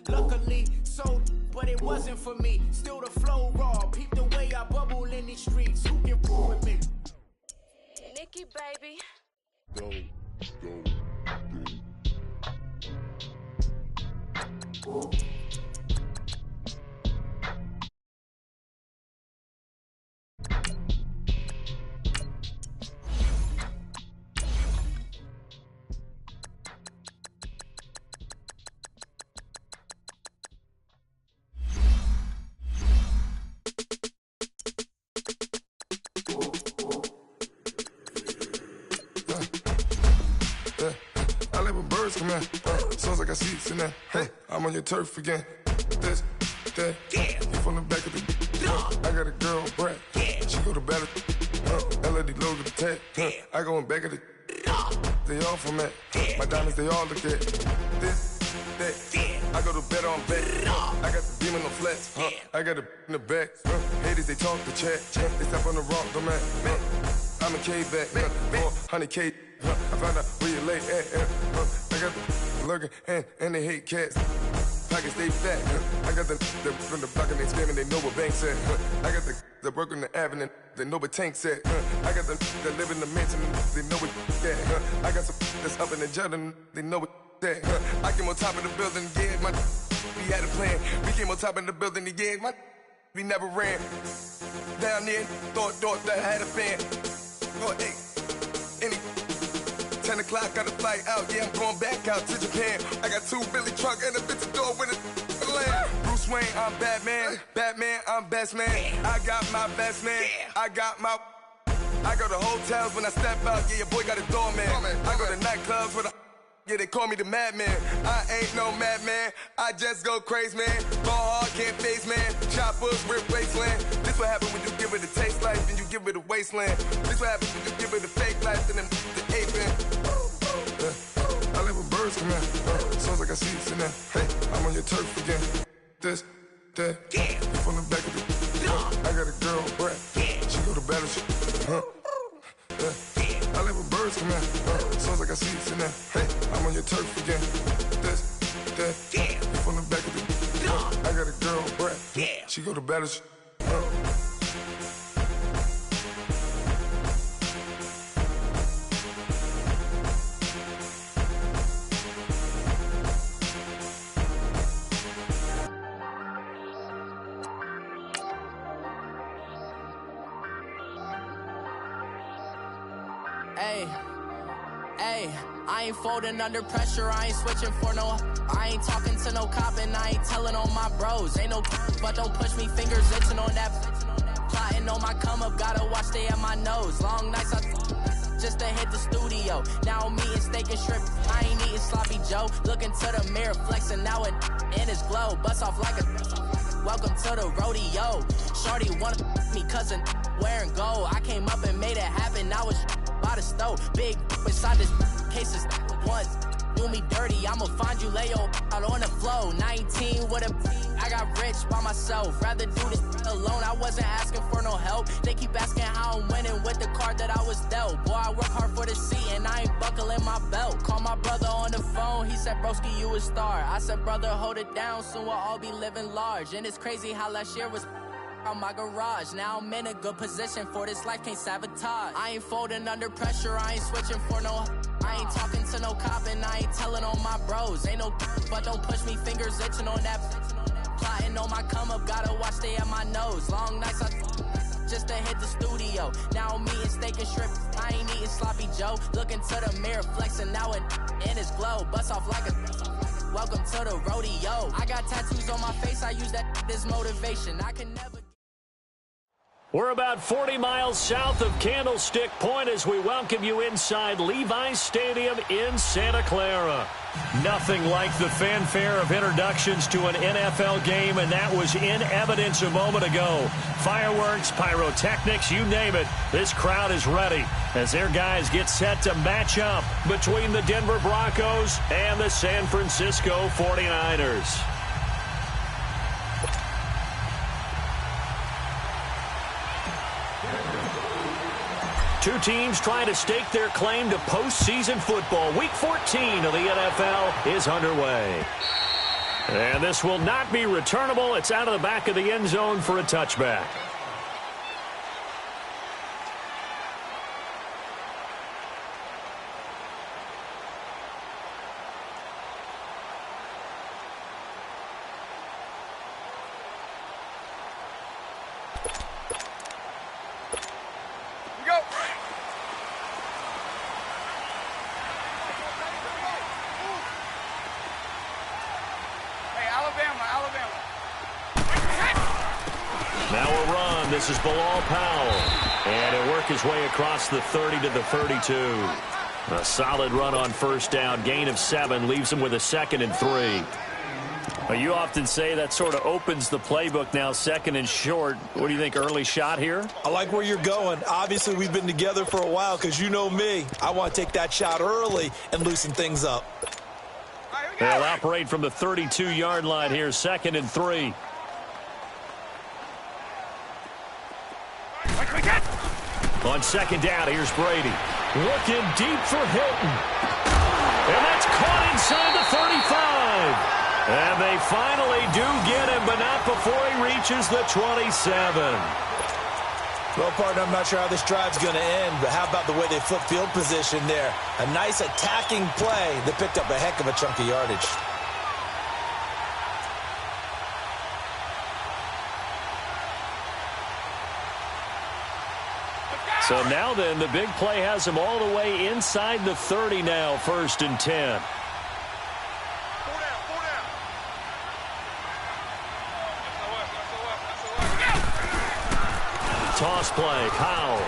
Luckily, so, but it wasn't for me. Still the flow raw. Peep the way I bubble in these streets. Who can fool with me? Nikki, baby. Go. I like when birds come in. Sounds like I seats in there. Hey, I'm on your turf again. This, that, yeah. You from the back of the. I got a girl, Brad. Yeah. She go to battle. LED logo the tag. I go in back of the. They all from that. My diamonds, they all look at. This, that. I go to bed on bed. I got the beam in the flats. I got the in the back. Haters, they talk the chat. They step on the rock, the man. I'm a K-back. 400K. I found out where you lay at. I got the lurking and they hate cats. Pockets they fat. I got the from the block and they scamming. They know what banks at. I got the work on the avenue. They know what tanks at. I got the that live in the mansion. They know what that. I got some that's up in the jungle. They know what that. I came on top of the building. Yeah, my we had a plan. We came on top of the building. Yeah, my we never ran. Down there, thought that I had a fan. Oh, hey, any 10 o'clock, got a flight out. Yeah, I'm going back out to Japan. I got 2 Billy truck and a bitch door with a land. Bruce Wayne, I'm Batman. Batman, I'm best man. I got my best man. I got my. I go to hotels when I step out. Yeah, your boy got a doorman. I go to nightclubs with a. Yeah, they call me the madman. I ain't no madman. I just go crazy, man. Ball hard, can't face, man. Choppers, rip wasteland. This what happen when you give it a taste life, then you give it a wasteland. This what happens when you give it a fake life, then the aping. I live with birds come in. Sounds like I see it in there. Hey, I'm on your turf again. This, that. Yeah. You from the back of the. I got a girl, Brad. She go to battle. I live with birds come in. Sounds like I see it in there. Hey, I'm on your turf again. This, that. Yeah. You from the back of the. I got a girl, Brad. She go to battle. Hey, I ain't folding under pressure, I ain't switching for no. I ain't talking to no cop and I ain't telling on my bros. Ain't no but don't push me, fingers itching on that. Plotting on my come up, gotta watch stay at my nose. Long nights I just to hit the studio. Now I'm eating steak and shrimp, I ain't eating sloppy Joe. Looking to the mirror, flexing now it in his glow. Bust off like a welcome to the rodeo. Shorty wanna me cousin wearing gold. I came up and made it happen, now it's by the stove. Big inside this cases once do me dirty, I'ma find you lay out on the floor. 19 with a I got rich by myself, rather do this alone. I wasn't asking for no help. They keep asking how I'm winning with the card that I was dealt. Boy, I work hard for the seat and I ain't buckling my belt. Call my brother on the phone, he said, broski, you a star. I said, brother, hold it down, soon we'll all be living large. And it's crazy how last year was on my garage. Now I'm in a good position for this life, can't sabotage. I ain't folding under pressure, I ain't switching for no. I ain't talking to no cop and I ain't telling on my bros. Ain't no but don't push me, fingers itching on that. Plotting on my come up, gotta watch stay at my nose. Long nights I just to hit the studio. Now I'm eating steak and shrimp, I ain't eating sloppy Joe. Looking to the mirror, flexing now it in his glow. Bust off like a welcome to the rodeo. I got tattoos on my face, I use that as motivation. I can never. We're about 40 miles south of Candlestick Point as we welcome you inside Levi's Stadium in Santa Clara. Nothing like the fanfare of introductions to an NFL game, and that was in evidence a moment ago. Fireworks, pyrotechnics, you name it. This crowd is ready as their guys get set to match up between the Denver Broncos and the San Francisco 49ers. Two teams trying to stake their claim to postseason football. Week 14 of the NFL is underway. And this will not be returnable. It's out of the back of the end zone for a touchback. Now a run. This is Bilal Powell. And he'll work his way across the 30 to the 32. A solid run on first down. Gain of 7 leaves him with a 2nd and 3. Well, you often say that sort of opens the playbook now, 2nd and short. What do you think, early shot here? I like where you're going. Obviously, we've been together for a while because you know me. I want to take that shot early and loosen things up. They'll operate from the 32-yard line here, 2nd and 3. On 2nd down, here's Brady. Looking deep for Hilton. And that's caught inside the 35. And they finally do get him, but not before he reaches the 27. Well, partner, I'm not sure how this drive's going to end, but how about the way they flip field position there? A nice attacking play that picked up a heck of a chunk of yardage. So now then, the big play has him all the way inside the 30 now, 1st and 10. Toss play, Powell.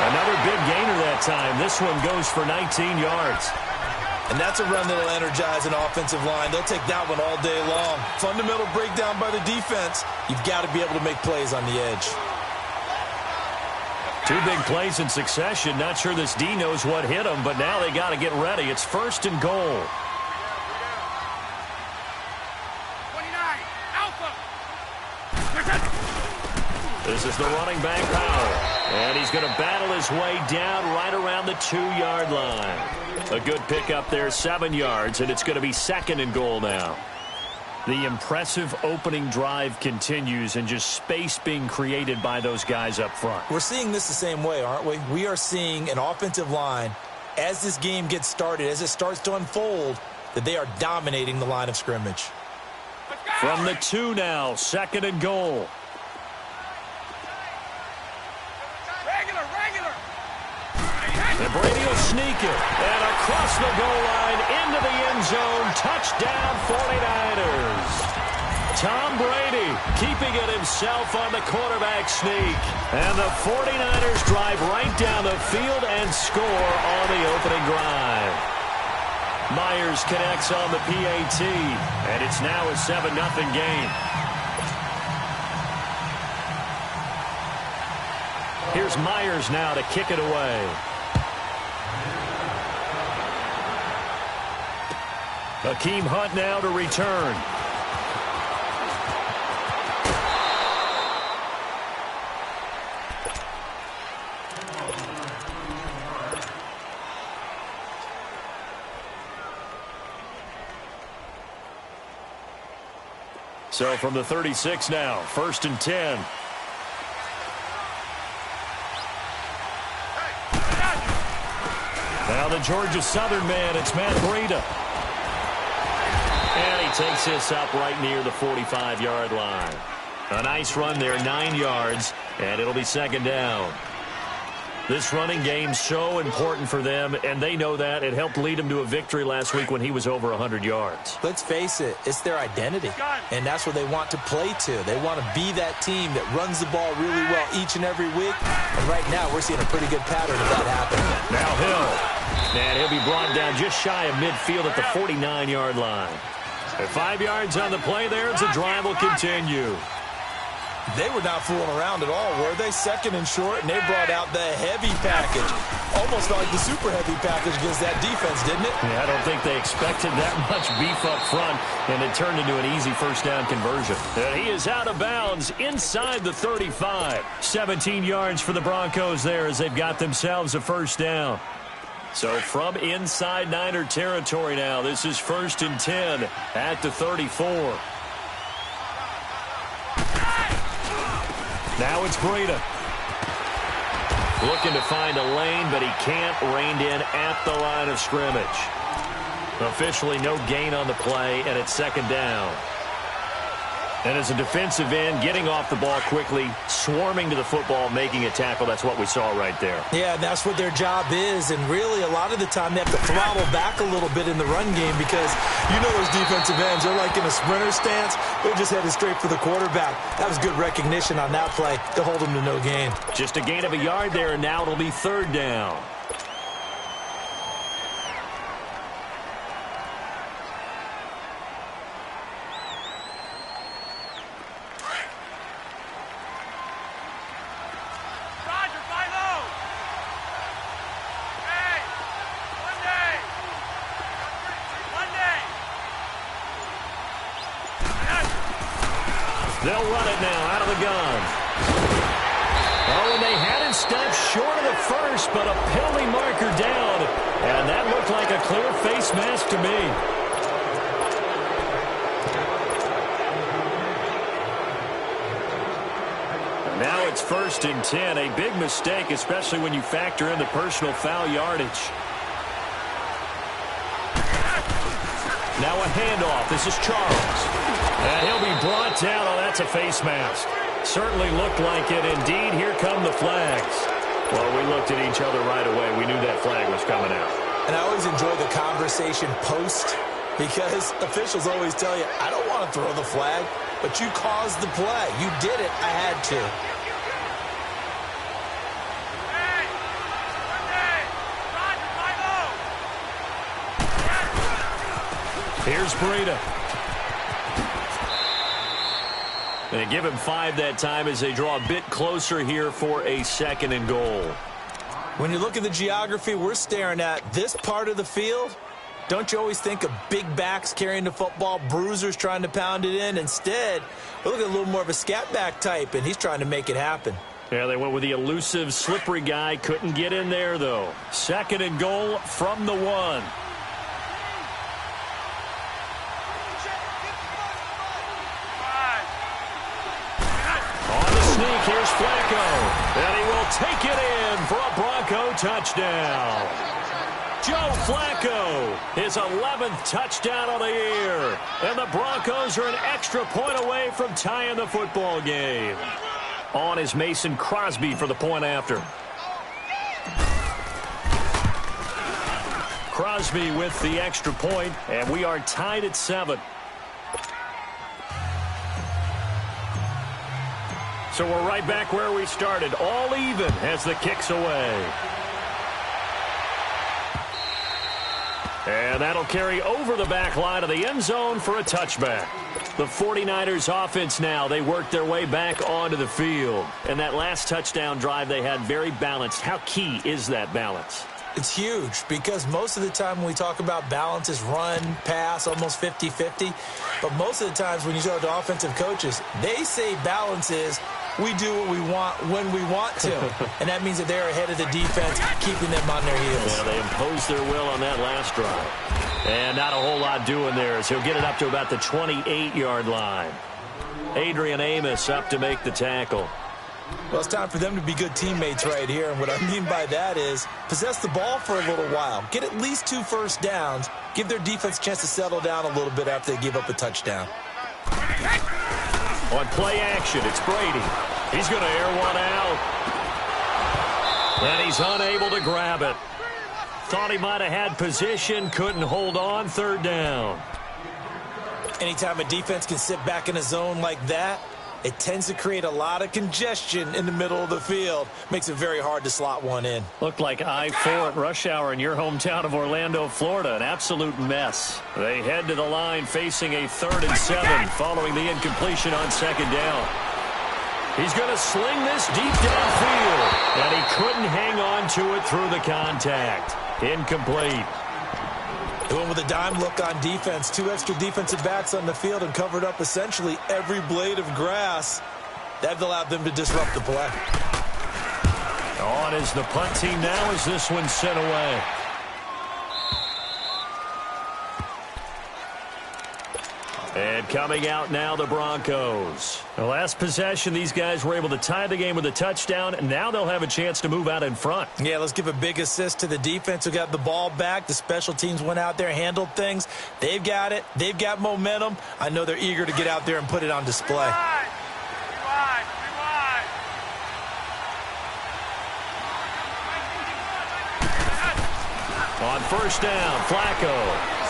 Another big gainer that time. This one goes for 19 yards. And that's a run that'll energize an offensive line. They'll take that one all day long. Fundamental breakdown by the defense. You've got to be able to make plays on the edge. 2 big plays in succession. Not sure this D knows what hit him, but now they got to get ready. It's 1st and goal. This is the running back, Powell. And he's going to battle his way down right around the 2-yard line. A good pickup there, 7 yards, and it's going to be 2nd and goal now. The impressive opening drive continues, and just space being created by those guys up front. We're seeing this the same way, aren't we? We are seeing an offensive line, as this game gets started, as it starts to unfold, that they are dominating the line of scrimmage. From the 2 now, 2nd and goal. And Brady will sneak it. And across the goal line, into the end zone. Touchdown, 49ers. Tom Brady keeping it himself on the quarterback sneak. And the 49ers drive right down the field and score on the opening drive. Myers connects on the PAT. And it's now a 7-0 game. Here's Myers now to kick it away. Hakeem Hunt now to return. So from the 36 now, 1st and 10. Now the Georgia Southern man, it's Matt Breida. And he takes this up right near the 45-yard line. A nice run there, 9 yards, and it'll be 2nd down. This running game's so important for them, and they know that. It helped lead them to a victory last week when he was over 100 yards. Let's face it, it's their identity, and that's what they want to play to. They want to be that team that runs the ball really well each and every week, and right now we're seeing a pretty good pattern of that happening. Now Hill, and he'll be brought down just shy of midfield at the 49-yard line. At 5 yards on the play there, the drive will continue. They were not fooling around at all, were they? 2nd and short, and they brought out the heavy package. Almost like the super heavy package against that defense, didn't it? Yeah, I don't think they expected that much beef up front, and it turned into an easy 1st down conversion. And he is out of bounds inside the 35. 17 yards for the Broncos there as they've got themselves a 1st down. So from inside Niner territory now, this is 1st and 10 at the 34. Now it's Breida. Looking to find a lane, but he can't. Reined in at the line of scrimmage. Officially no gain on the play, and it's 2nd down. And as a defensive end, getting off the ball quickly, swarming to the football, making a tackle, that's what we saw right there. Yeah, that's what their job is, and really a lot of the time they have to throttle back a little bit in the run game because you know those defensive ends, they're like in a sprinter stance. They're just headed straight for the quarterback. That was good recognition on that play to hold them to no gain. Just a gain of a yard there, and now it'll be 3rd down. They'll run it now out of the gun. Oh, and they had it stopped short of the first, but a penalty marker down. And that looked like a clear face mask to me. Now it's 1st and 10. A big mistake, especially when you factor in the personal foul yardage. Now a handoff. This is Charles. And he'll be brought down. Oh, that's a face mask. Certainly looked like it. Indeed, here come the flags. Well, we looked at each other right away. We knew that flag was coming out. And I always enjoy the conversation post because officials always tell you, I don't want to throw the flag, but you caused the play. You did it. I had to. Here's Breida. They give him 5 that time as they draw a bit closer here for a 2nd and goal. When you look at the geography we're staring at, this part of the field, don't you always think of big backs carrying the football, bruisers trying to pound it in? Instead, we look at a little more of a scat back type, and he's trying to make it happen. Yeah, they went with the elusive, slippery guy. Couldn't get in there, though. 2nd and goal from the 1. Here's Flacco, and he will take it in for a Bronco touchdown. Joe Flacco, his 11th touchdown of the year, and the Broncos are an extra point away from tying the football game. On is Mason Crosby for the point after. Crosby with the extra point, and we are tied at 7. So we're right back where we started, all even as the kick's away. And that'll carry over the back line of the end zone for a touchback. The 49ers offense now, they work their way back onto the field. And that last touchdown drive they had very balanced. How key is that balance? It's huge because most of the time when we talk about balance is run, pass, almost 50-50. But most of the times when you talk to offensive coaches, they say balance is we do what we want when we want to. And that means that they're ahead of the defense, keeping them on their heels. Yeah, they imposed their will on that last drive. And not a whole lot doing there as he'll get it up to about the 28-yard line. Adrian Amos up to make the tackle. Well, it's time for them to be good teammates right here. And what I mean by that is possess the ball for a little while. Get at least 2 first downs. Give their defense a chance to settle down a little bit after they give up a touchdown. On play action, it's Brady. He's going to air one out. And he's unable to grab it. Thought he might have had position, couldn't hold on, 3rd down. Anytime a defense can sit back in a zone like that, it tends to create a lot of congestion in the middle of the field. Makes it very hard to slot one in. Looked like I-4 at rush hour in your hometown of Orlando, Florida. An absolute mess. They head to the line facing a 3rd and 7 following the incompletion on 2nd down. He's going to sling this deep downfield, and he couldn't hang on to it through the contact. Incomplete. They went with a dime look on defense. 2 extra defensive backs on the field and covered up essentially every blade of grass. That allowed them to disrupt the play. On is the punt team now as this one's sent away. And coming out now, the Broncos. The last possession, these guys were able to tie the game with a touchdown, and now they'll have a chance to move out in front. Yeah, let's give a big assist to the defense who got the ball back. The special teams went out there, handled things. They've got it. They've got momentum. I know they're eager to get out there and put it on display. On first down, Flacco.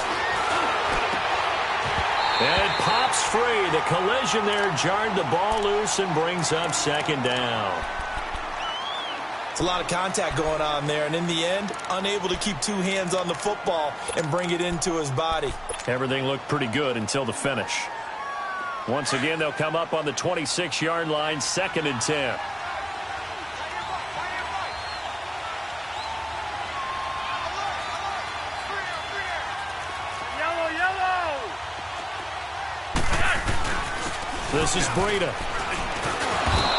And it pops free. The collision there jarred the ball loose and brings up second down. It's a lot of contact going on there, and in the end, unable to keep two hands on the football and bring it into his body. Everything looked pretty good until the finish. Once again, they'll come up on the 26-yard line, 2nd and 10. This is Breida.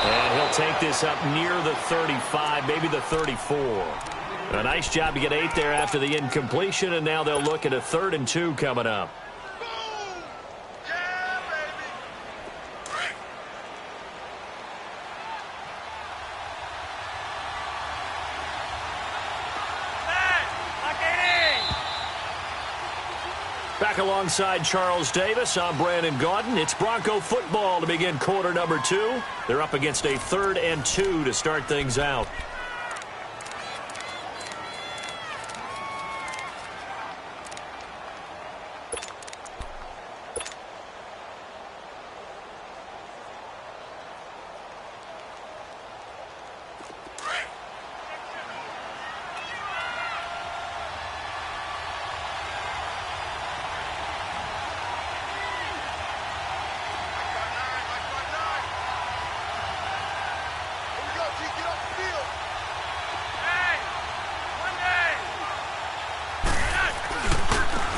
And he'll take this up near the 35, maybe the 34. A nice job to get 8 there after the incompletion, and now they'll look at a 3rd and 2 coming up. Back alongside Charles Davis, I'm Brandon Gaudin. It's Bronco football to begin quarter number 2. They're up against a 3rd and 2 to start things out.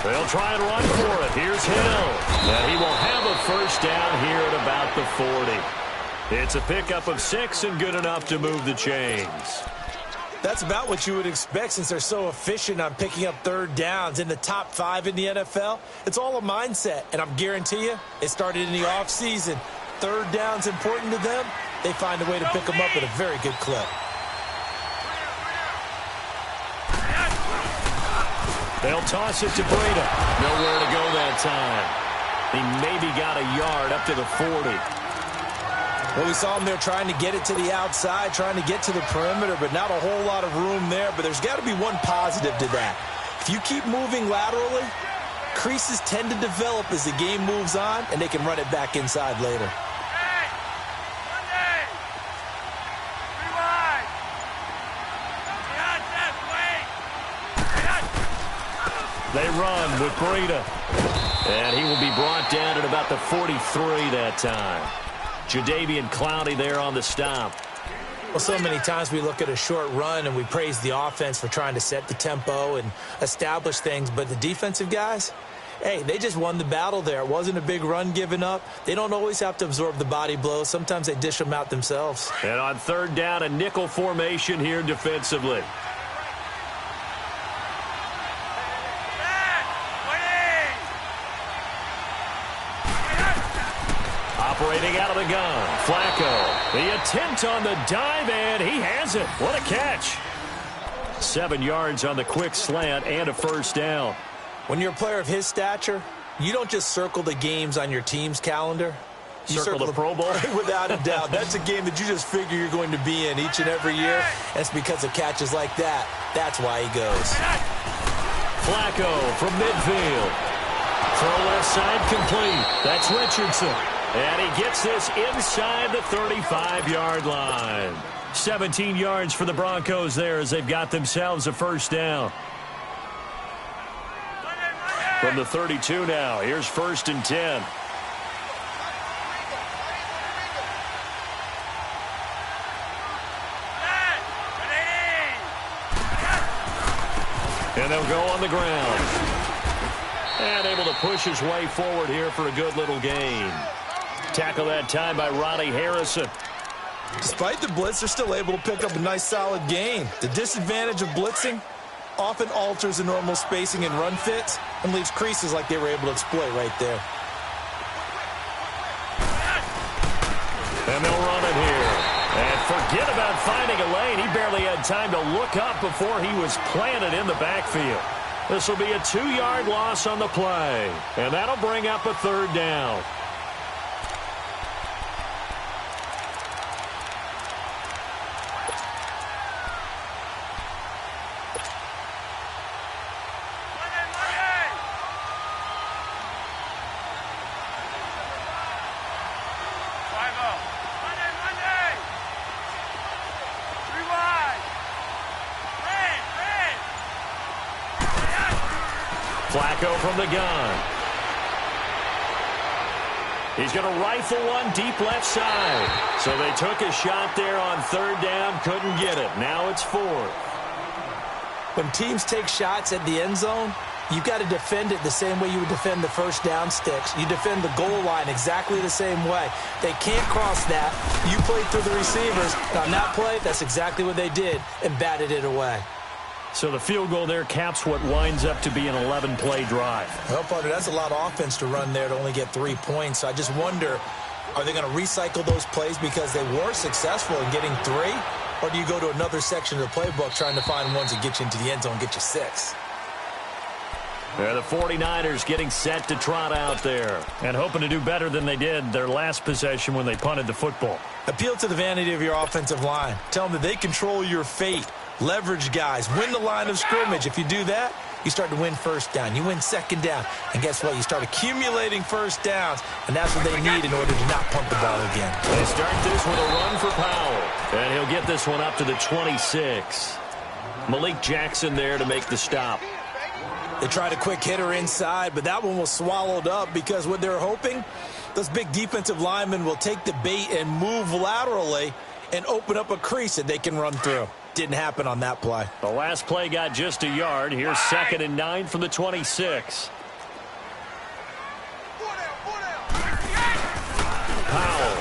They'll try and run for it. Here's Hill. And he will have a first down here at about the 40. It's a pickup of 6 and good enough to move the chains. That's about what you would expect since they're so efficient on picking up 3rd downs in the top 5 in the NFL. It's all a mindset, and I'm guarantee you it started in the offseason. 3rd down's important to them. They find a way to pick them up at a very good clip. They'll toss it to Breida. Nowhere to go that time. He maybe got a yard up to the 40. Well, we saw him there trying to get it to the outside, trying to get to the perimeter, but not a whole lot of room there. But there's got to be one positive to that. If you keep moving laterally, creases tend to develop as the game moves on, and they can run it back inside later. They run with Breida. And he will be brought down at about the 43 that time. Jadeveon Clowney there on the stop. Well, so many times we look at a short run and we praise the offense for trying to set the tempo and establish things. But the defensive guys, hey, they just won the battle there. It wasn't a big run given up. They don't always have to absorb the body blows. Sometimes they dish them out themselves. And on 3rd down, a nickel formation here defensively. Operating out of the gun, Flacco. The attempt on the dive, and he has it. What a catch. 7 yards on the quick slant and a first down. When you're a player of his stature, you don't just circle the games on your team's calendar. You circle the Pro Bowl? Without a doubt. That's a game that you just figure you're going to be in each and every year. And it's because of catches like that. That's why he goes. Flacco from midfield. Throw left side complete. That's Richardson. And he gets this inside the 35-yard line. 17 yards for the Broncos there as they've got themselves a first down. From the 32 now, here's 1st and 10. And they'll go on the ground. And able to push his way forward here for a good little gain. Tackle that time by Ronnie Harrison. Despite the blitz, they're still able to pick up a nice solid gain. The disadvantage of blitzing often alters the normal spacing and run fits and leaves creases like they were able to exploit right there. And they'll run it here. And forget about finding a lane. He barely had time to look up before he was planted in the backfield. This will be a 2-yard loss on the play. And that'll bring up a 3rd down. Flacco from the gun. He's going to rifle one deep left side. So they took a shot there on 3rd down, couldn't get it. Now it's 4th. When teams take shots at the end zone, you got to defend it the same way you would defend the first down sticks. You defend the goal line exactly the same way. They can't cross that. You play through the receivers. On that play, that's exactly what they did and batted it away. So the field goal there caps what winds up to be an 11-play drive. Well, partner, that's a lot of offense to run there to only get 3 points. I just wonder, are they going to recycle those plays because they were successful in getting 3? Or do you go to another section of the playbook trying to find ones that get you into the end zone and get you 6? They're the 49ers getting set to trot out there and hoping to do better than they did their last possession when they punted the football. Appeal to the vanity of your offensive line. Tell them that they control your fate. Leverage guys. Win the line of scrimmage. If you do that, you start to win 1st down. You win 2nd down. And guess what? You start accumulating 1st downs. And that's what they need in order to not punt the ball again. They start this with a run for Powell. And he'll get this one up to the 26. Malik Jackson there to make the stop. They tried a quick hitter inside, but that one was swallowed up because what they're hoping, those big defensive linemen will take the bait and move laterally and open up a crease that they can run through. Didn't happen on that play. The last play got just a yard. Here's 2nd and 9 from the 26. Powell.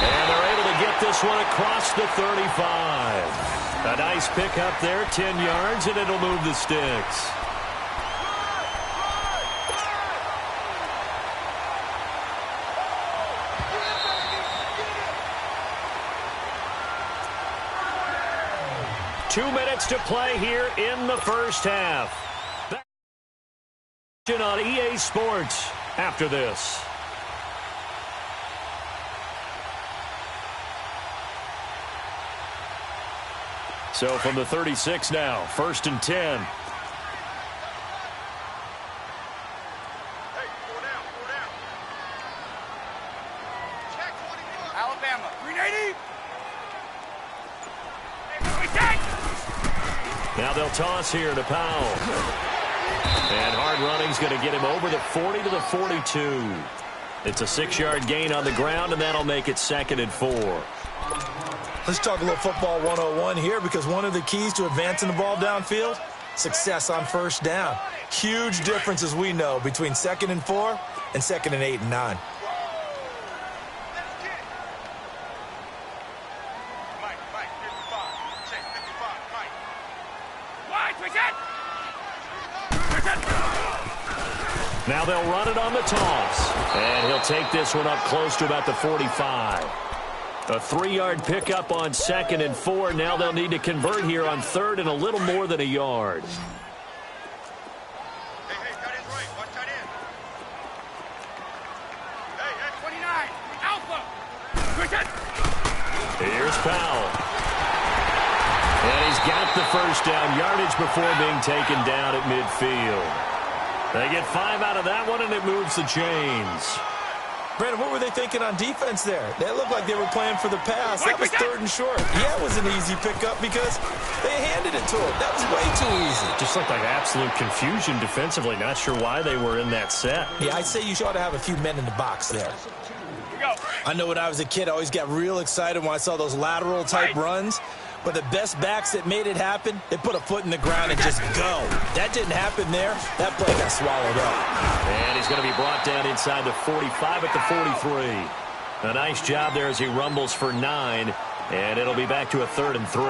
And they're able to get this one across the 35. A nice pick up there, 10 yards, and it'll move the sticks. Two minutes to play here in the first half. On EA Sports after this. So from the 36 now, 1st and 10. Alabama, 380. Now they'll toss here to Powell. And hard running's going to get him over the 40 to the 42. It's a 6-yard gain on the ground, and that'll make it 2nd and 4. Let's talk a little football 101 here, because one of the keys to advancing the ball downfield, success on 1st down. Huge difference, as we know, between 2nd and 4 and 2nd and 8 and 9. Now they'll run it on the toss. And he'll take this one up close to about the 45. A 3-yard pickup on 2nd and 4. Now they'll need to convert here on 3rd and a little more than a yard. Hey, tight end's right. Watch tight end. Hey, 29. Alpha. Here's Powell. And he's got the 1st down yardage before being taken down at midfield. They get 5 out of that one, and it moves the chains. Brandon, what were they thinking on defense there? They looked like they were playing for the pass. That was 3rd and short. Yeah, it was an easy pickup because they handed it to him. That was way too easy. Just looked like absolute confusion defensively. Not sure why they were in that set. Yeah, I'd say you ought to have a few men in the box there. I know when I was a kid, I always got real excited when I saw those lateral-type runs. But the best backs that made it happen, they put a foot in the ground and just go. That didn't happen there. That play got swallowed up. And he's going to be brought down inside the 45 at the 43. A nice job there as he rumbles for 9. And it'll be back to a 3rd and 3.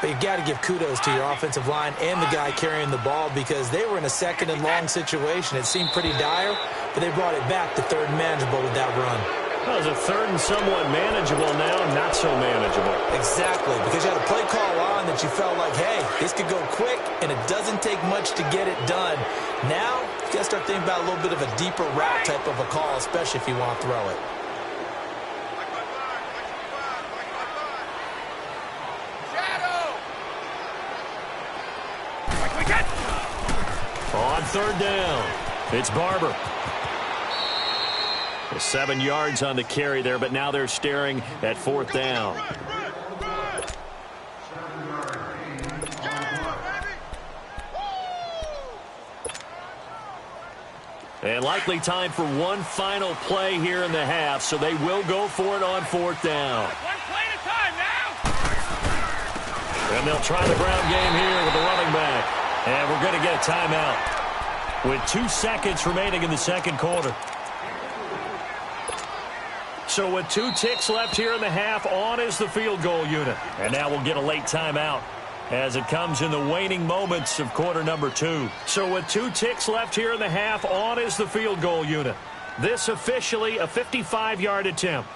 But you got to give kudos to your offensive line and the guy carrying the ball because they were in a second and long situation. It seemed pretty dire, but they brought it back to third and manageable with that run. Well, it was a third and somewhat manageable, now not so manageable. Exactly, because you had a play call on that you felt like, hey, this could go quick, and it doesn't take much to get it done. Now, you got to start thinking about a little bit of a deeper route type of a call, especially if you want to throw it. On third down, it's Barber. 7 yards on the carry there, but now they're staring at fourth down. And likely time for one final play here in the half, so they will go for it on fourth down. One play at a time now. And they'll try the ground game here with the running back. And we're going to get a timeout with 2 seconds remaining in the second quarter. So with 2 ticks left here in the half, on is the field goal unit. And now we'll get a late timeout as it comes in the waning moments of quarter number 2. So with 2 ticks left here in the half, on is the field goal unit. This officially a 55-yard attempt.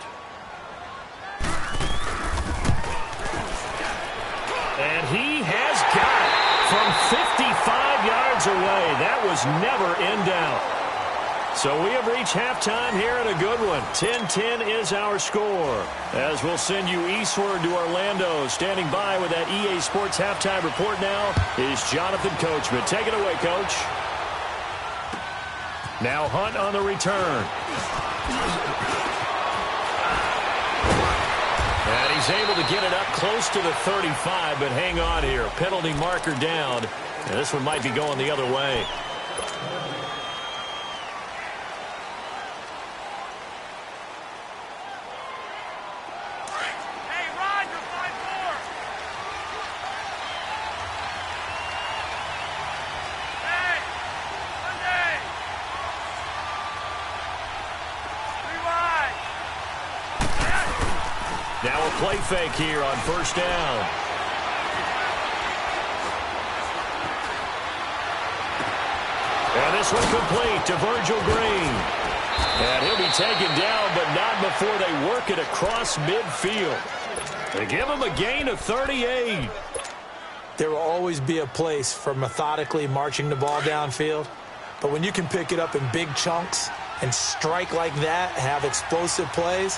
And he has got it from 55 yards away. That was never in doubt. So we have reached halftime here in a good one. 10-10 is our score. As we'll send you eastward to Orlando. Standing by with that EA Sports halftime report now is Jonathan Coachman. Take it away, Coach. Now Hunt on the return. And he's able to get it up close to the 35, but hang on here. Penalty marker down. And this one might be going the other way. Now a play fake here on first down. And this one complete to Virgil Green. And he'll be taken down, but not before they work it across midfield. They give him a gain of 38. There will always be a place for methodically marching the ball downfield. But when you can pick it up in big chunks and strike like that, have explosive plays,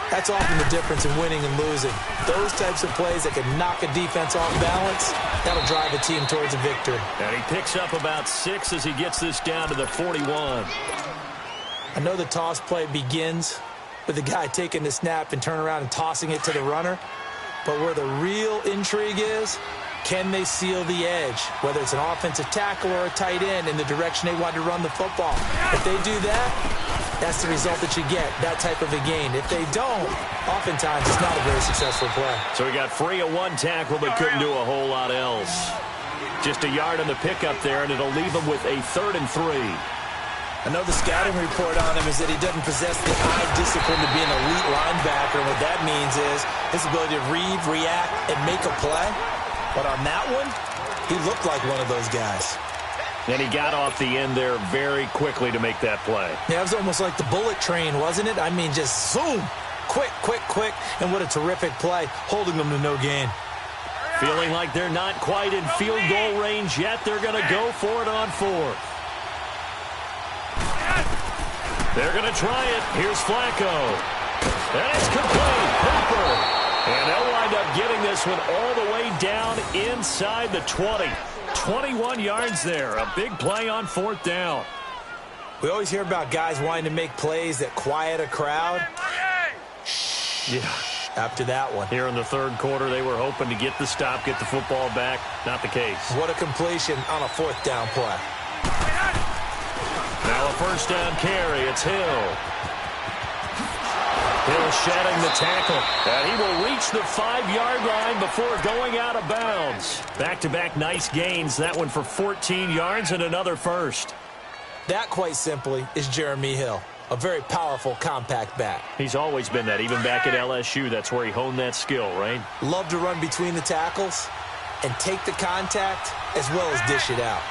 that's often the difference in winning and losing. Those types of plays that can knock a defense off balance, that'll drive a team towards a victory. And he picks up about 6 as he gets this down to the 41. I know the toss play begins with the guy taking the snap and turning around and tossing it to the runner. But where the real intrigue is, can they seal the edge, whether it's an offensive tackle or a tight end, in the direction they want to run the football? If they do that, that's the result that you get, that type of a gain. If they don't, oftentimes it's not a very successful play. So he got free of one tackle but couldn't do a whole lot else. Just a yard on the pickup there, and it'll leave him with a 3rd and 3. I know the scouting report on him is that he doesn't possess the eye discipline to be an elite linebacker, and what that means is his ability to read, react, and make a play. But on that one, he looked like one of those guys. And he got off the end there very quickly to make that play. Yeah, it was almost like the bullet train, wasn't it? I mean, just zoom, quick, quick, quick, and what a terrific play, holding them to no gain. Feeling like they're not quite in field goal range yet, they're going to go for it on 4th. They're going to try it. Here's Flacco. And it's complete. Hooper. And they'll wind up getting this one all the way down inside the 20. 21 yards there. A big play on 4th down. We always hear about guys wanting to make plays that quiet a crowd. Yeah. After that one. Here in the 3rd quarter, they were hoping to get the stop, get the football back. Not the case. What a completion on a 4th down play. Now a 1st down carry. It's Hill. Hill shedding the tackle. And he will reach the 5-yard line before going out of bounds. Back-to-back nice gains. That one for 14 yards and another first. That, quite simply, is Jeremy Hill. a very powerful, compact back. He's always been that. Even back at LSU, that's where he honed that skill, right? Love to run between the tackles and take the contact as well as dish it out.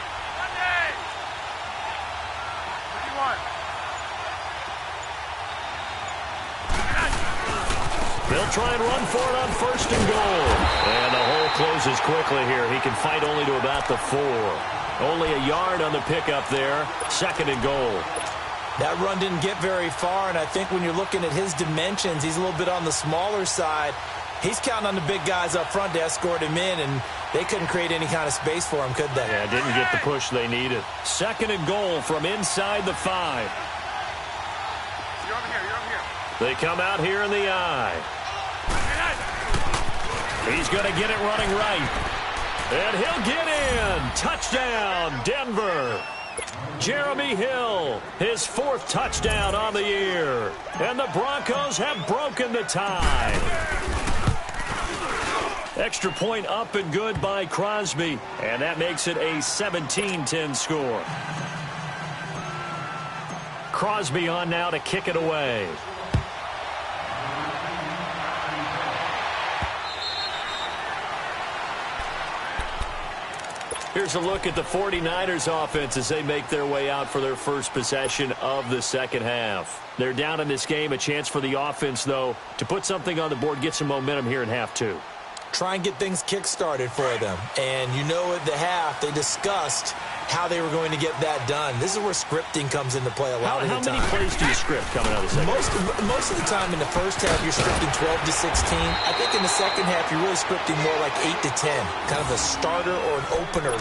They'll try and run for it on 1st and goal. And the hole closes quickly here. He can fight only to about the 4. Only a yard on the pickup there. 2nd and goal. That run didn't get very far, and I think when you're looking at his dimensions, he's a little bit on the smaller side. He's counting on the big guys up front to escort him in, and they couldn't create any kind of space for him, could they? Yeah, didn't get the push they needed. 2nd and goal from inside the 5. You're over here. They come out here in the eye. He's going to get it running right. And he'll get in. Touchdown, Denver. Jeremy Hill, his 4th touchdown on the year. And the Broncos have broken the tie. Extra point up and good by Crosby. And that makes it a 17-10 score. Crosby on now to kick it away. Here's a look at the 49ers offense as they make their way out for their first possession of the second half. They're down in this game. A chance for the offense, though, to put something on the board, get some momentum here in half 2. Try and get things kick-started for them. And you know at the half, they discussed how they were going to get that done. This is where scripting comes into play a lot of the time. How many plays do you script coming out of the second half? Most of the time in the first half, you're scripting 12 to 16. I think in the second half, you're really scripting more like 8 to 10. Kind of a starter or an opener,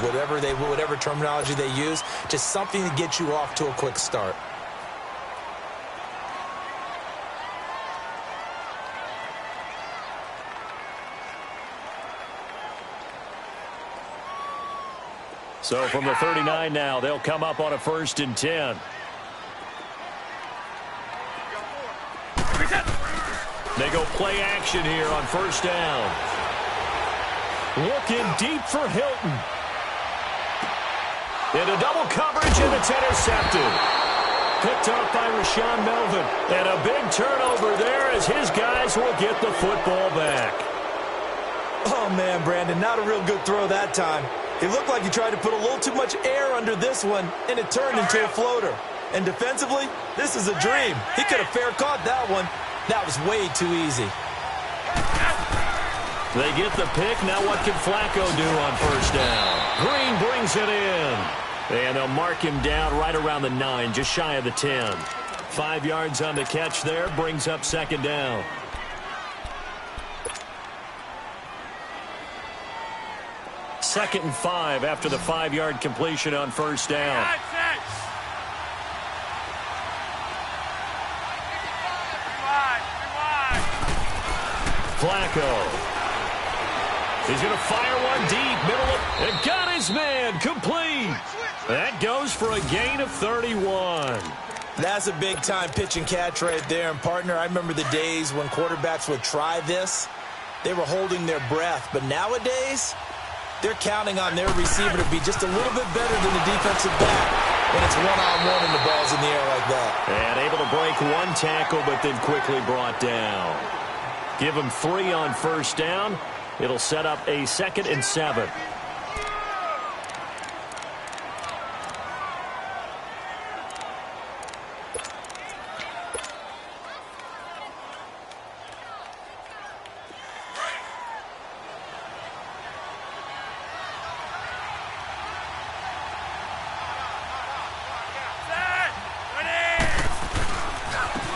whatever terminology they use. Just something to get you off to a quick start. So from the 39 now, they'll come up on a 1st and 10. They go play action here on 1st down. Looking deep for Hilton. Into double coverage, and it's intercepted. Picked up by Rashawn Melvin. And a big turnover there as his guys will get the football back. Oh, man, Brandon, not a real good throw that time. It looked like he tried to put a little too much air under this one, and it turned into a floater. And defensively, this is a dream. He could have fair caught that one. That was way too easy. They get the pick. Now what can Flacco do on 1st down? Green brings it in. And they'll mark him down right around the 9, just shy of the 10. 5 yards on the catch there, brings up 2nd down. Second and 5 after the 5-yard completion on 1st down. Flacco. He's going to fire one deep, middle of, and got his man, complete. That goes for a gain of 31. That's a big-time pitch and catch right there. And, partner, I remember the days when quarterbacks would try this. They were holding their breath. But nowadays, they're counting on their receiver to be just a little bit better than the defensive back when it's one-on-one and the ball's in the air like that. And able to break one tackle, but then quickly brought down. Give him 3 on 1st down. It'll set up a 2nd and 7.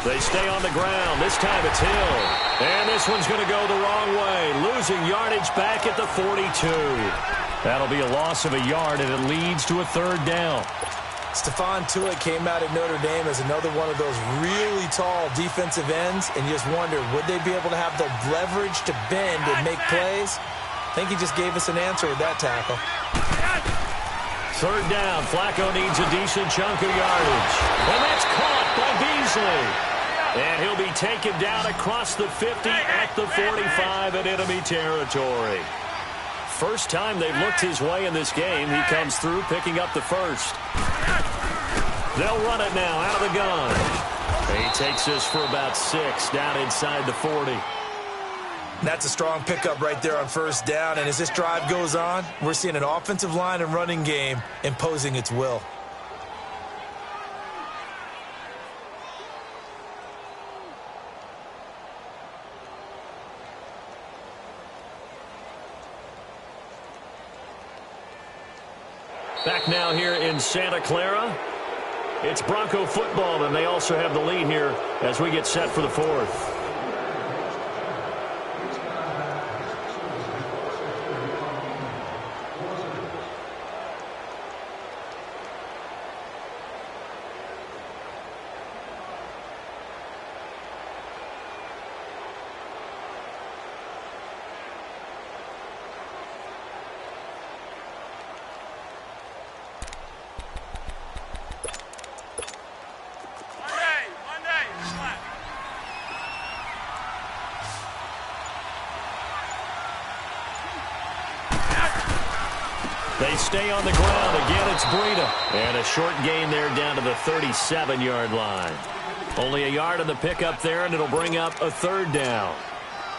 They stay on the ground. This time it's Hill. And this one's going to go the wrong way. Losing yardage back at the 42. That'll be a loss of a yard, and it leads to a 3rd down. Stephon Tuitt came out of Notre Dame as another one of those really tall defensive ends, and you just wonder, would they be able to have the leverage to bend and make plays? I think he just gave us an answer with that tackle. 3rd down. Flacco needs a decent chunk of yardage. And that's caught by Beasley. And he'll be taken down across the 50 at the 45 in enemy territory. First time they've looked his way in this game. He comes through picking up the 1st. They'll run it now out of the gun. He takes this for about 6 down inside the 40. That's a strong pickup right there on first down. And as this drive goes on, we're seeing an offensive line and running game imposing its will. Back now here in Santa Clara. It's Bronco football, and they also have the lead here as we get set for the 4th. They stay on the ground. Again, it's Breida. And a short gain there down to the 37-yard line. Only a yard on the pickup there, and it'll bring up a 3rd down.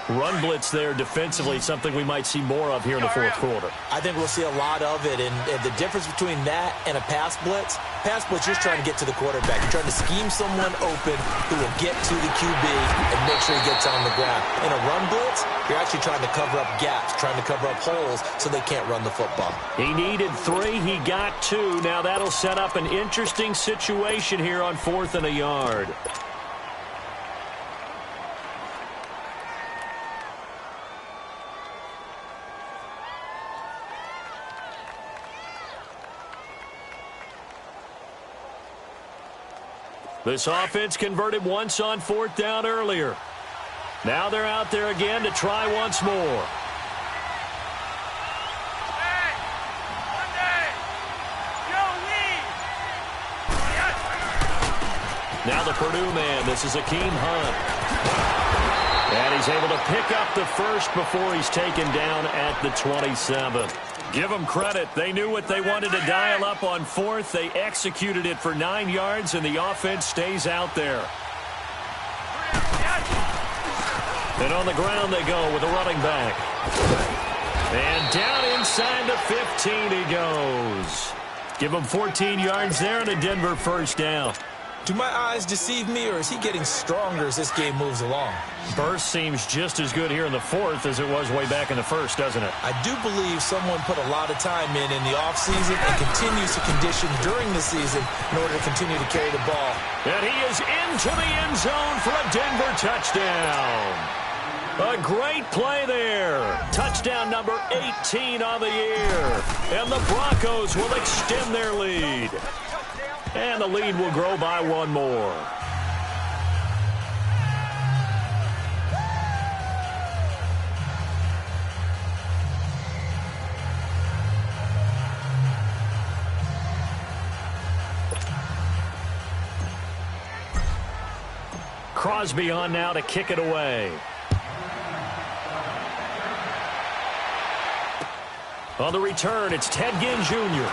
Run blitz there defensively, something we might see more of here in the 4th quarter. I think we'll see a lot of it, and the difference between that and a pass blitz, you're trying to get to the quarterback. You're trying to scheme someone open who will get to the QB and make sure he gets on the ground. In a run blitz, you're actually trying to cover up gaps, trying to cover up holes so they can't run the football. He needed 3. He got 2. Now that'll set up an interesting situation here on 4th and a yard. This offense converted once on 4th down earlier. Now they're out there again to try once more. Now the Purdue man. This is Akeem Hunt. And he's able to pick up the first before he's taken down at the 27. Give them credit. They knew what they wanted to dial up on 4th. They executed it for 9 yards, and the offense stays out there. And on the ground they go with a running back. And down inside the 15 he goes. Give him 14 yards there and a Denver 1st down. Do my eyes deceive me, or is he getting stronger as this game moves along? Burst seems just as good here in the 4th as it was way back in the 1st, doesn't it? I do believe someone put a lot of time in the offseason and continues to condition during the season in order to continue to carry the ball. And he is into the end zone for a Denver touchdown. A great play there. Touchdown number 18 on the year. And the Broncos will extend their lead. And the lead will grow by 1 more. Crosby on now to kick it away. On the return, it's Ted Ginn Jr.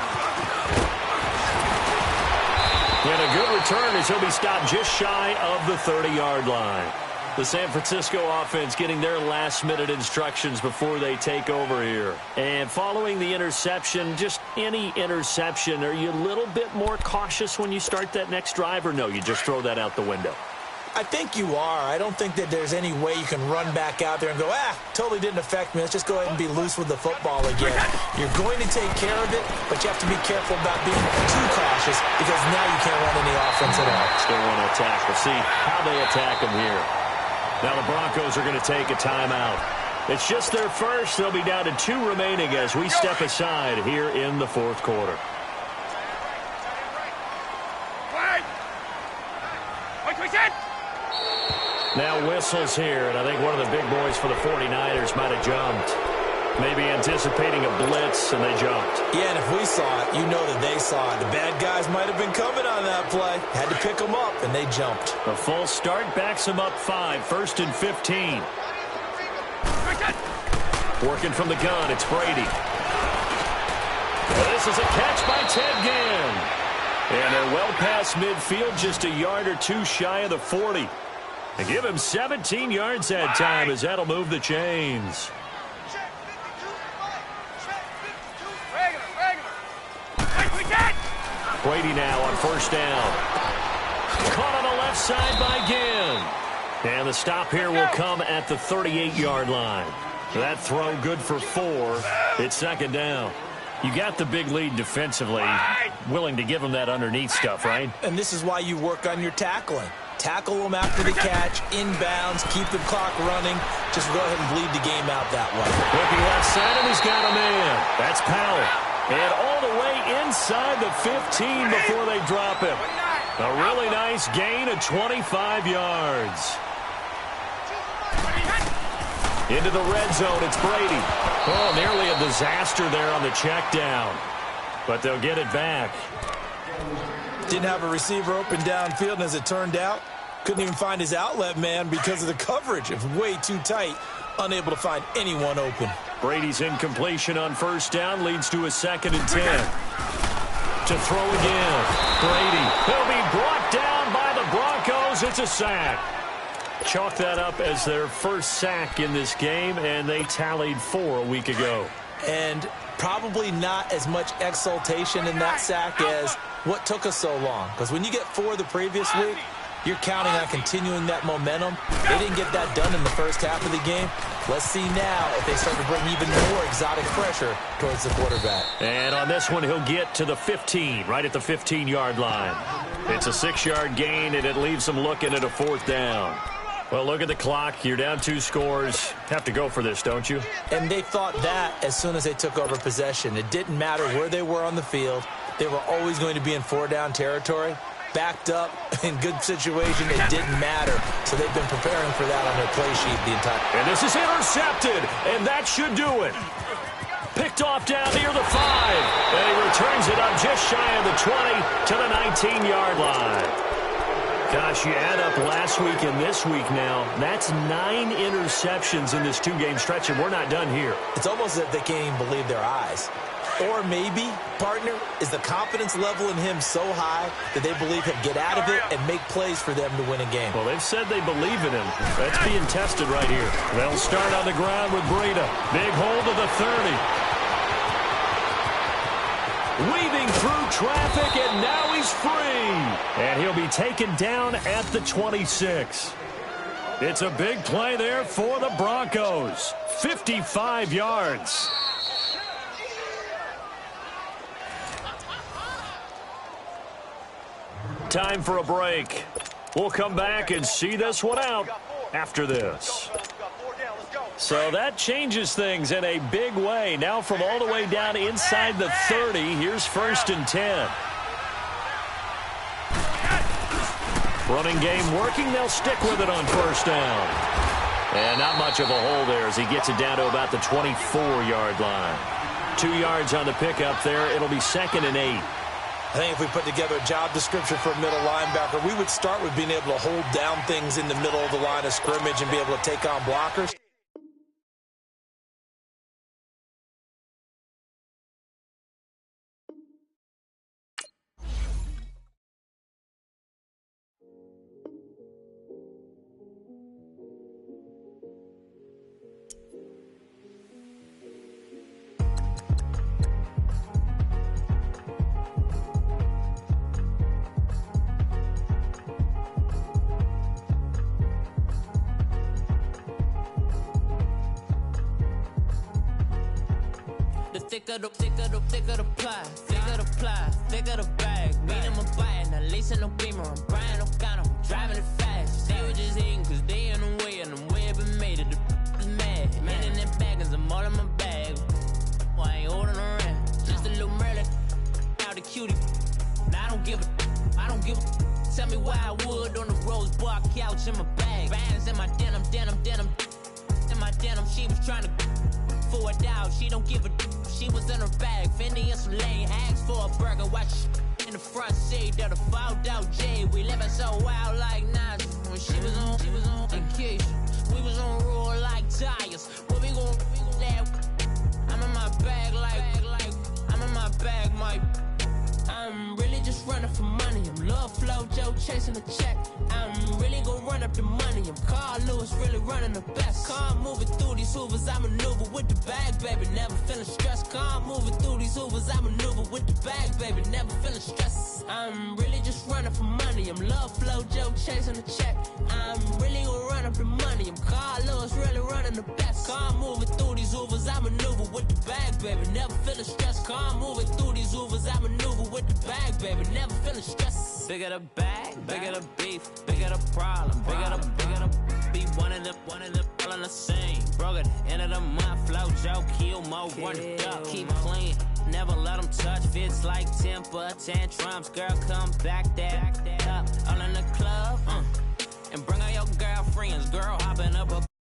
And a good return as he'll be stopped just shy of the 30-yard line. The San Francisco offense getting their last-minute instructions before they take over here. And following the interception, just any interception, are you a little bit more cautious when you start that next drive, or no, you just throw that out the window? I think you are. I don't think that there's any way you can run back out there and go, totally didn't affect me. Let's just go ahead and be loose with the football again. You're going to take care of it, but you have to be careful about being too cautious because now you can't run any offense at all. Still want to attack. We'll see how they attack them here. Now the Broncos are going to take a timeout. It's just their first. They'll be down to 2 remaining as we step aside here in the 4th quarter. Now whistles here, and I think one of the big boys for the 49ers might have jumped. Maybe anticipating a blitz, and they jumped. Yeah, and if we saw it, you know that they saw it. The bad guys might have been coming on that play. Had to pick them up, and they jumped. A full start backs them up 5, 1st and 15. Working from the gun, it's Brady. This is a catch by Ted Ginn. And they're well past midfield, just a yard or two shy of the 40. They give him 17 yards that time as that'll move the chains. Brady now on first down. Caught on the left side by Ginn. And the stop here will come at the 38-yard line. That throw good for 4. It's second down. You got the big lead defensively. Willing to give them that underneath stuff, right? And this is why you work on your tackling. Tackle them after the catch, inbounds, keep the clock running. Just go ahead and bleed the game out that way. Looking left side, and he's got a man. That's Powell. And all the way inside the 15 before they drop him. A really nice gain of 25 yards. Into the red zone, it's Brady. Oh, nearly a disaster there on the check down. But they'll get it back. Didn't have a receiver open downfield, and as it turned out, couldn't even find his outlet man because of the coverage. It was way too tight, unable to find anyone open. Brady's incompletion on first down leads to a 2nd and 10. To throw again. Brady. He'll be brought down by the Broncos. It's a sack. Chalk that up as their first sack in this game, and they tallied 4 a week ago. And probably not as much exultation in that sack as what took us so long. Because when you get 4 the previous week, you're counting on continuing that momentum. They didn't get that done in the first half of the game. Let's see now if they start to bring even more exotic pressure towards the quarterback. And on this one, he'll get to the 15, right at the 15-yard line. It's a 6-yard gain, and it leaves them looking at a 4th down. Well, look at the clock. You're down 2 scores. Have to go for this, don't you? And they thought that as soon as they took over possession. It didn't matter where they were on the field. They were always going to be in 4-down territory. Backed up, in good situation, it didn't matter. So they've been preparing for that on their play sheet the entire time. And this is intercepted, and that should do it. Picked off down near the 5. And he returns it up just shy of the 20 to the 19-yard line. Gosh, you add up last week and this week now, that's 9 interceptions in this 2-game stretch, and we're not done here. It's almost as if they can't even believe their eyes. Or maybe, partner, is the confidence level in him so high that they believe he'll get out of it and make plays for them to win a game. Well, they've said they believe in him. That's being tested right here. They'll start on the ground with Breida. Big hold of the 30. Weaving through traffic, and now he's free. And he'll be taken down at the 26. It's a big play there for the Broncos. 55 yards. Time for a break. We'll come back and see this one out after this. So that changes things in a big way. Now from all the way down inside the 30, here's 1st and 10. Running game working. They'll stick with it on first down. And not much of a hole there as he gets it down to about the 24-yard line. 2 yards on the pickup there. It'll be 2nd and 8. I think if we put together a job description for a middle linebacker, we would start with being able to hold down things in the middle of the line of scrimmage and be able to take on blockers. Thicker the bag. Beat him a bite, now lacing no beamer. I'm Brian O'Connor, I'm driving it fast. They were just hating cause they in the way, and the way I've been made it, the is mad. Man in them baggins, I'm all in my bag. I ain't holding around, just a little Merlin, out the cutie. Now I don't give a. Tell me why I would on the rose bar couch in my bag. Bands in my denim. In my denim, she was trying to for it out. She don't give a. She was in her bag, Fendi and some lane hags for a burger. Watch in the front seat of the fouled out J. We living so wild like Nas. When she was on vacation, we was on roll like tires. What we gon' laugh? I'm in my bag like I'm in my bag, my. I'm really just running. running for money. I'm Love Flow Joe chasing the check. I'm really gonna run up the money. I'm Carl Lewis, really running the best. Calm moving through these hoovers, I maneuver with the bag, baby. Never feeling stressed. Calm moving through these hoovers, I maneuver with the bag, baby. Never feeling stressed. I'm really just running for money. I'm Love Flow Joe chasing the check. I'm really gonna run up the money. I'm Carl Lewis, really running the best. Calm moving through these hoovers, I maneuver with the bag, baby. Never feeling stressed. Calm moving through these hoovers, I maneuver with the bag, baby. Never feeling stressed. Bigger the bag, bigger the beef, bigger the problem, bigger the be one of the all in the same. Broke at the end of the month, flow Joe, kill mo, run it up, keep clean. Never let them touch, fits like temper tantrums. Girl, come back that up, all in the club, and bring all your girlfriends. Girl, hopping up a